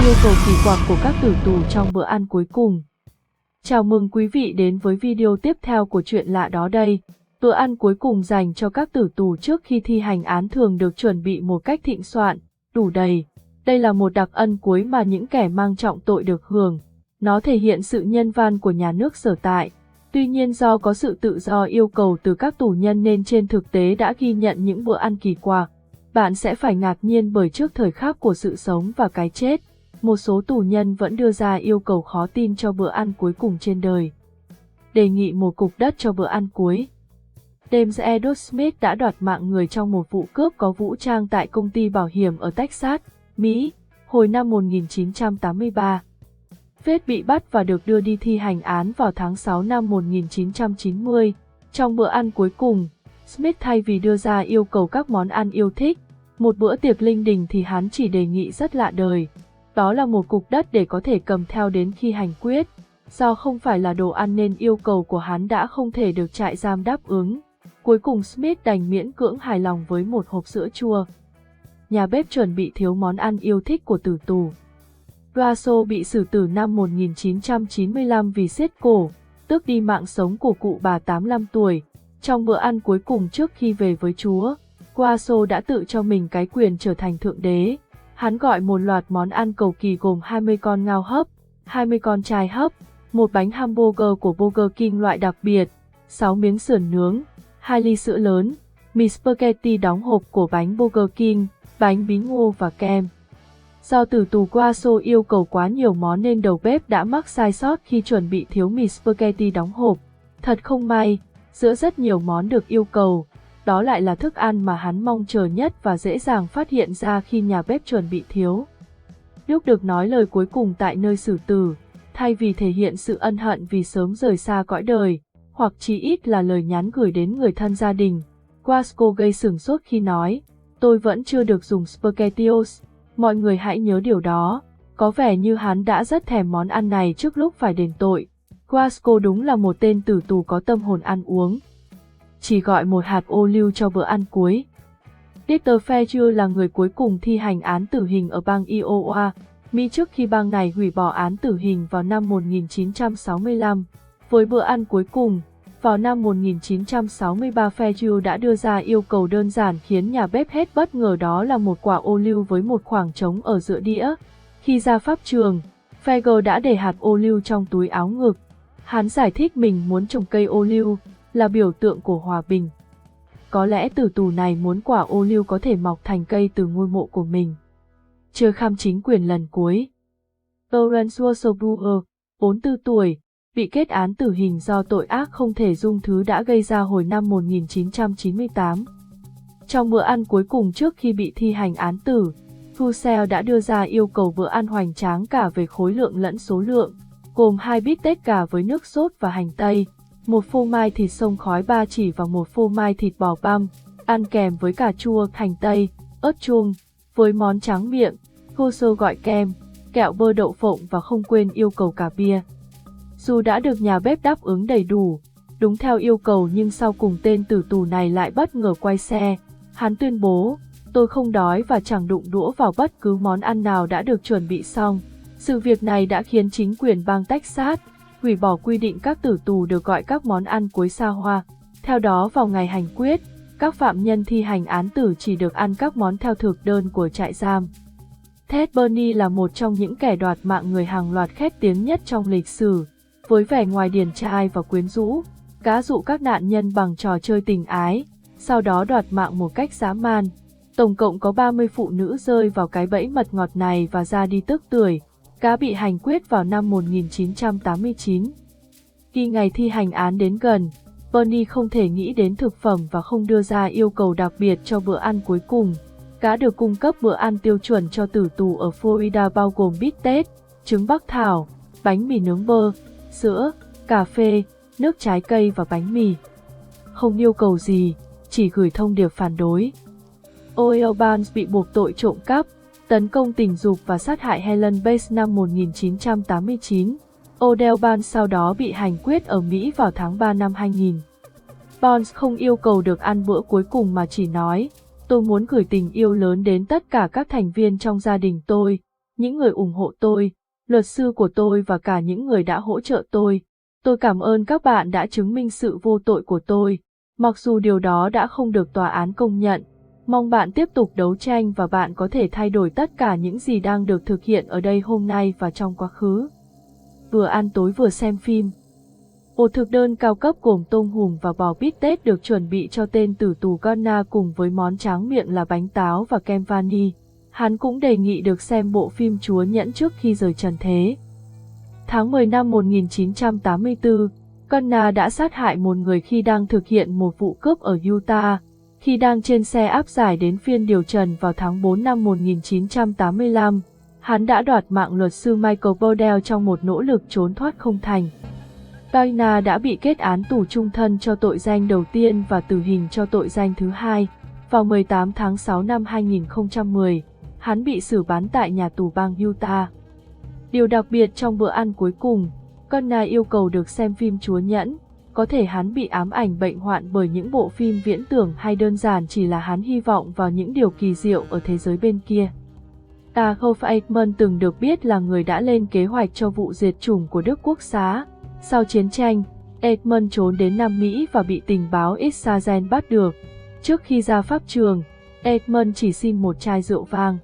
Yêu cầu kỳ quặc của các tử tù trong bữa ăn cuối cùng. Chào mừng quý vị đến với video tiếp theo của chuyện lạ đó đây. Bữa ăn cuối cùng dành cho các tử tù trước khi thi hành án thường được chuẩn bị một cách thịnh soạn, đủ đầy. Đây là một đặc ân cuối mà những kẻ mang trọng tội được hưởng. Nó thể hiện sự nhân văn của nhà nước sở tại. Tuy nhiên do có sự tự do yêu cầu từ các tù nhân nên trên thực tế đã ghi nhận những bữa ăn kỳ quặc. Bạn sẽ phải ngạc nhiên bởi trước thời khắc của sự sống và cái chết, một số tù nhân vẫn đưa ra yêu cầu khó tin cho bữa ăn cuối cùng trên đời. Đề nghị một cục đất cho bữa ăn cuối. James Edward Smith đã đoạt mạng người trong một vụ cướp có vũ trang tại công ty bảo hiểm ở Texas, Mỹ, hồi năm 1983. Phết bị bắt và được đưa đi thi hành án vào tháng 6 năm 1990. Trong bữa ăn cuối cùng, Smith thay vì đưa ra yêu cầu các món ăn yêu thích, một bữa tiệc linh đình thì hắn chỉ đề nghị rất lạ đời. Đó là một cục đất để có thể cầm theo đến khi hành quyết. Do không phải là đồ ăn nên yêu cầu của hắn đã không thể được trại giam đáp ứng. Cuối cùng Smith đành miễn cưỡng hài lòng với một hộp sữa chua. Nhà bếp chuẩn bị thiếu món ăn yêu thích của tử tù. Russell bị xử tử năm 1995 vì siết cổ, tước đi mạng sống của cụ bà 85 tuổi. Trong bữa ăn cuối cùng trước khi về với Chúa, Russell đã tự cho mình cái quyền trở thành thượng đế. Hắn gọi một loạt món ăn cầu kỳ gồm 20 con ngao hấp, 20 con trai hấp, một bánh hamburger của Burger King loại đặc biệt, 6 miếng sườn nướng, 2 ly sữa lớn, mì spaghetti đóng hộp của bánh Burger King, bánh bí ngô và kem. Do tử tù Russell yêu cầu quá nhiều món nên đầu bếp đã mắc sai sót khi chuẩn bị thiếu mì spaghetti đóng hộp. Thật không may, giữa rất nhiều món được yêu cầu, đó lại là thức ăn mà hắn mong chờ nhất và dễ dàng phát hiện ra khi nhà bếp chuẩn bị thiếu. Lúc được nói lời cuối cùng tại nơi xử tử, thay vì thể hiện sự ân hận vì sớm rời xa cõi đời, hoặc chí ít là lời nhắn gửi đến người thân gia đình, Russell gây sửng sốt khi nói, tôi vẫn chưa được dùng SpaghettiOs, mọi người hãy nhớ điều đó. Có vẻ như hắn đã rất thèm món ăn này trước lúc phải đền tội. Russell đúng là một tên tử tù có tâm hồn ăn uống. Chỉ gọi một hạt ô liu cho bữa ăn cuối. Dexter Fletcher là người cuối cùng thi hành án tử hình ở bang Iowa, Mỹ trước khi bang này hủy bỏ án tử hình vào năm 1965. Với bữa ăn cuối cùng, vào năm 1963 Fletcher đã đưa ra yêu cầu đơn giản khiến nhà bếp hết bất ngờ, đó là một quả ô liu với một khoảng trống ở giữa đĩa. Khi ra pháp trường, Fletcher đã để hạt ô liu trong túi áo ngực. Hắn giải thích mình muốn trồng cây ô liu là biểu tượng của hòa bình. Có lẽ tử tù này muốn quả ô liu có thể mọc thành cây từ ngôi mộ của mình. Chưa kham chính quyền lần cuối. Lawrence Russell Brewer, 44 tuổi, bị kết án tử hình do tội ác không thể dung thứ đã gây ra hồi năm 1998. Trong bữa ăn cuối cùng trước khi bị thi hành án tử, Russell đã đưa ra yêu cầu bữa ăn hoành tráng cả về khối lượng lẫn số lượng, gồm 2 bít tết gà với nước sốt và hành tây, một phô mai thịt xông khói ba chỉ và một phô mai thịt bò băm, ăn kèm với cà chua, hành tây, ớt chuông. Với món tráng miệng, Russell gọi kem, kẹo bơ đậu phộng và không quên yêu cầu cả bia. Dù đã được nhà bếp đáp ứng đầy đủ, đúng theo yêu cầu, nhưng sau cùng tên tử tù này lại bất ngờ quay xe. Hắn tuyên bố, tôi không đói và chẳng đụng đũa vào bất cứ món ăn nào đã được chuẩn bị xong. Sự việc này đã khiến chính quyền bang Texas hủy bỏ quy định các tử tù được gọi các món ăn cuối xa hoa. Theo đó vào ngày hành quyết, các phạm nhân thi hành án tử chỉ được ăn các món theo thực đơn của trại giam. Ted Bundy là một trong những kẻ đoạt mạng người hàng loạt khét tiếng nhất trong lịch sử. Với vẻ ngoài điển trai và quyến rũ, gã dụ các nạn nhân bằng trò chơi tình ái, sau đó đoạt mạng một cách dã man. Tổng cộng có 30 phụ nữ rơi vào cái bẫy mật ngọt này và ra đi tức tưởi. Gã bị hành quyết vào năm 1989. Khi ngày thi hành án đến gần, Bundy không thể nghĩ đến thực phẩm và không đưa ra yêu cầu đặc biệt cho bữa ăn cuối cùng. Gã được cung cấp bữa ăn tiêu chuẩn cho tử tù ở Florida bao gồm bít tết, trứng bắc thảo, bánh mì nướng bơ, sữa, cà phê, nước trái cây và bánh mì. Không yêu cầu gì, chỉ gửi thông điệp phản đối. O'Neill Barnes bị buộc tội trộm cắp, tấn công tình dục và sát hại Helen Bates năm 1989. O'Neill Barnes sau đó bị hành quyết ở Mỹ vào tháng 3 năm 2000. Barnes không yêu cầu được ăn bữa cuối cùng mà chỉ nói, tôi muốn gửi tình yêu lớn đến tất cả các thành viên trong gia đình tôi. những người ủng hộ tôi, luật sư của tôi và cả những người đã hỗ trợ tôi. Tôi cảm ơn các bạn đã chứng minh sự vô tội của tôi, mặc dù điều đó đã không được tòa án công nhận. Mong bạn tiếp tục đấu tranh và bạn có thể thay đổi tất cả những gì đang được thực hiện ở đây hôm nay và trong quá khứ. Vừa ăn tối vừa xem phim. Một thực đơn cao cấp gồm tôm hùm và bò bít tết được chuẩn bị cho tên tử tù Connor cùng với món tráng miệng là bánh táo và kem vani. Hắn cũng đề nghị được xem bộ phim Chúa Nhẫn trước khi rời trần thế. Tháng 10 năm 1984, Connor đã sát hại một người khi đang thực hiện một vụ cướp ở Utah. Khi đang trên xe áp giải đến phiên điều trần vào tháng 4 năm 1985, hắn đã đoạt mạng luật sư Michael Bordell trong một nỗ lực trốn thoát không thành. Connor đã bị kết án tù chung thân cho tội danh đầu tiên và tử hình cho tội danh thứ hai. Vào 18 tháng 6 năm 2010, hắn bị xử bắn tại nhà tù bang Utah. Điều đặc biệt trong bữa ăn cuối cùng, Connor yêu cầu được xem phim Chúa Nhẫn. Có thể hắn bị ám ảnh bệnh hoạn bởi những bộ phim viễn tưởng hay đơn giản chỉ là hắn hy vọng vào những điều kỳ diệu ở thế giới bên kia. Adolf Eichmann từng được biết là người đã lên kế hoạch cho vụ diệt chủng của Đức Quốc xã. Sau chiến tranh, Eichmann trốn đến Nam Mỹ và bị tình báo Israel bắt được. Trước khi ra pháp trường, Eichmann chỉ xin một chai rượu vang.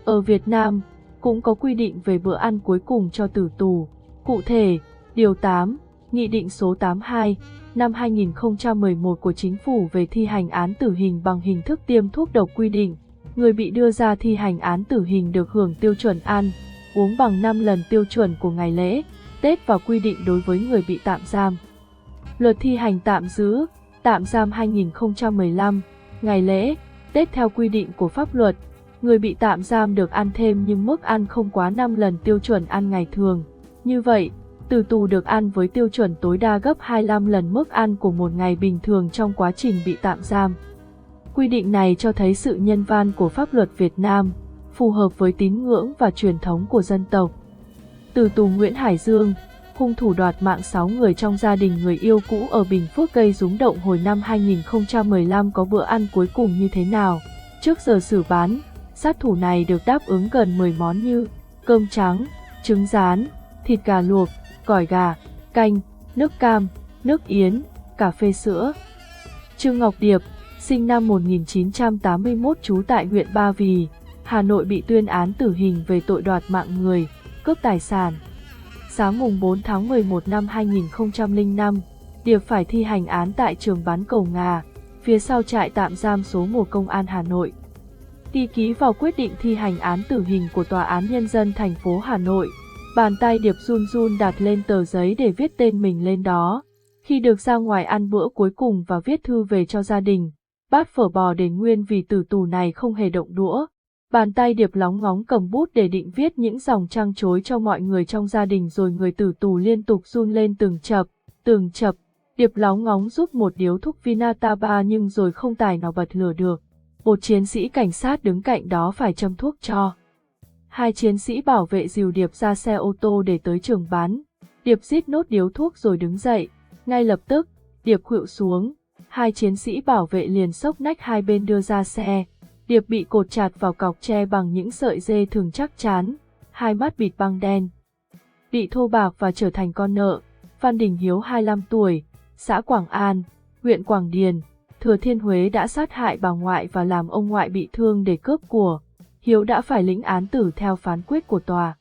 Ở Việt Nam, cũng có quy định về bữa ăn cuối cùng cho tử tù. Cụ thể, Điều 8, Nghị định số 82, năm 2011 của Chính phủ về thi hành án tử hình bằng hình thức tiêm thuốc độc quy định, người bị đưa ra thi hành án tử hình được hưởng tiêu chuẩn ăn, uống bằng 5 lần tiêu chuẩn của ngày lễ, Tết và quy định đối với người bị tạm giam. Luật thi hành tạm giữ, tạm giam 2015, ngày lễ, Tết theo quy định của pháp luật, người bị tạm giam được ăn thêm nhưng mức ăn không quá 5 lần tiêu chuẩn ăn ngày thường. Như vậy, tử tù được ăn với tiêu chuẩn tối đa gấp 25 lần mức ăn của một ngày bình thường trong quá trình bị tạm giam. Quy định này cho thấy sự nhân văn của pháp luật Việt Nam, phù hợp với tín ngưỡng và truyền thống của dân tộc. Tử tù Nguyễn Hải Dương, hung thủ đoạt mạng 6 người trong gia đình người yêu cũ ở Bình Phước gây rúng động hồi năm 2015 có bữa ăn cuối cùng như thế nào? Trước giờ xử bán, sát thủ này được đáp ứng gần 10 món như cơm trắng, trứng rán, thịt gà luộc, gỏi gà, canh, nước cam, nước yến, cà phê sữa. Trương Ngọc Điệp, sinh năm 1981 trú tại huyện Ba Vì, Hà Nội bị tuyên án tử hình về tội đoạt mạng người, cướp tài sản. Sáng mùng 4 tháng 11 năm 2005, Điệp phải thi hành án tại trường bắn Cầu Ngà, phía sau trại tạm giam số 1 Công an Hà Nội. Ghi ký vào quyết định thi hành án tử hình của Tòa án Nhân dân thành phố Hà Nội, bàn tay Điệp run run đặt lên tờ giấy để viết tên mình lên đó. Khi được ra ngoài ăn bữa cuối cùng và viết thư về cho gia đình, bát phở bò để nguyên vì tử tù này không hề động đũa. Bàn tay Điệp lóng ngóng cầm bút để định viết những dòng trăng trối cho mọi người trong gia đình rồi người tử tù liên tục run lên từng chập. Điệp lóng ngóng rút một điếu thuốc Vinataba nhưng rồi không tài nào bật lửa được. Một chiến sĩ cảnh sát đứng cạnh đó phải châm thuốc cho. Hai chiến sĩ bảo vệ dìu Điệp ra xe ô tô để tới trường bắn. Điệp rít nốt điếu thuốc rồi đứng dậy. Ngay lập tức, Điệp khuỵu xuống. Hai chiến sĩ bảo vệ liền xốc nách hai bên đưa ra xe. Điệp bị cột chặt vào cọc tre bằng những sợi dây thường chắc chắn, hai mắt bịt băng đen. Bị thô bạc và trở thành con nợ, Phan Đình Hiếu 25 tuổi, xã Quảng An, huyện Quảng Điền, Thừa Thiên Huế đã sát hại bà ngoại và làm ông ngoại bị thương để cướp của. Hiếu đã phải lĩnh án tử theo phán quyết của tòa.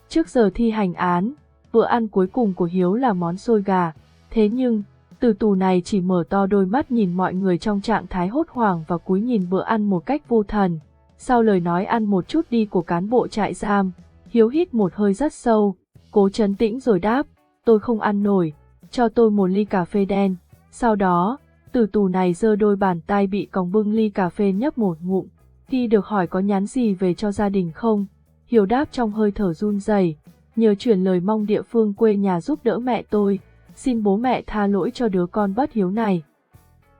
Trước giờ thi hành án, bữa ăn cuối cùng của Hiếu là món xôi gà. Thế nhưng, tử tù này chỉ mở to đôi mắt nhìn mọi người trong trạng thái hốt hoảng và cúi nhìn bữa ăn một cách vô thần. Sau lời nói ăn một chút đi của cán bộ trại giam, Hiếu hít một hơi rất sâu, cố trấn tĩnh rồi đáp, tôi không ăn nổi, cho tôi một ly cà phê đen. Sau đó, tử tù này giơ đôi bàn tay bị còng bưng ly cà phê nhấp một ngụm. Khi được hỏi có nhắn gì về cho gia đình không, Hiếu đáp trong hơi thở run rẩy, nhờ chuyển lời mong địa phương quê nhà giúp đỡ mẹ tôi, xin bố mẹ tha lỗi cho đứa con bất hiếu này.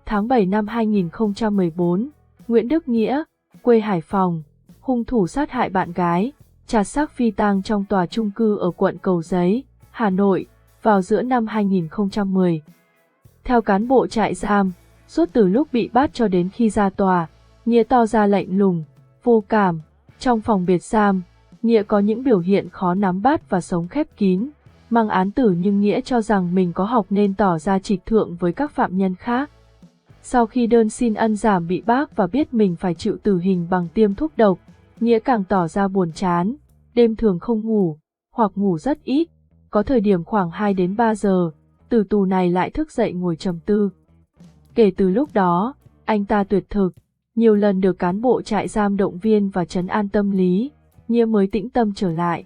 Tháng 7 năm 2014, Nguyễn Đức Nghĩa, quê Hải Phòng, hung thủ sát hại bạn gái, chặt xác phi tang trong tòa chung cư ở quận Cầu Giấy, Hà Nội, vào giữa năm 2010. Theo cán bộ trại giam, suốt từ lúc bị bắt cho đến khi ra tòa, Nghĩa tỏ ra lạnh lùng, vô cảm. Trong phòng biệt giam, Nghĩa có những biểu hiện khó nắm bắt và sống khép kín, mang án tử nhưng Nghĩa cho rằng mình có học nên tỏ ra trịch thượng với các phạm nhân khác. Sau khi đơn xin ân giảm bị bác và biết mình phải chịu tử hình bằng tiêm thuốc độc, Nghĩa càng tỏ ra buồn chán, đêm thường không ngủ, hoặc ngủ rất ít, có thời điểm khoảng 2 đến 3 giờ, tử tù này lại thức dậy ngồi trầm tư. Kể từ lúc đó, anh ta tuyệt thực, nhiều lần được cán bộ trại giam động viên và trấn an tâm lý, Nghĩa mới tĩnh tâm trở lại.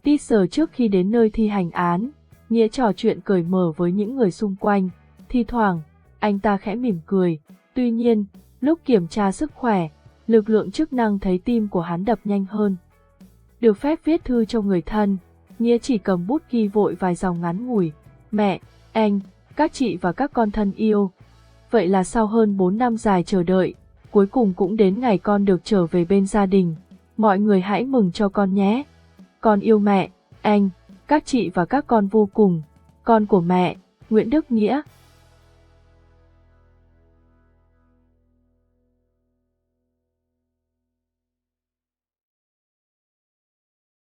Ít giờ trước khi đến nơi thi hành án, Nghĩa trò chuyện cởi mở với những người xung quanh, thi thoảng, anh ta khẽ mỉm cười. Tuy nhiên, lúc kiểm tra sức khỏe, lực lượng chức năng thấy tim của hắn đập nhanh hơn. Được phép viết thư cho người thân, Nghĩa chỉ cầm bút ghi vội vài dòng ngắn ngủi: mẹ, anh, các chị và các con thân yêu. Vậy là sau hơn 4 năm dài chờ đợi, cuối cùng cũng đến ngày con được trở về bên gia đình. Mọi người hãy mừng cho con nhé. Con yêu mẹ, anh, các chị và các con vô cùng. Con của mẹ, Nguyễn Đức Nghĩa.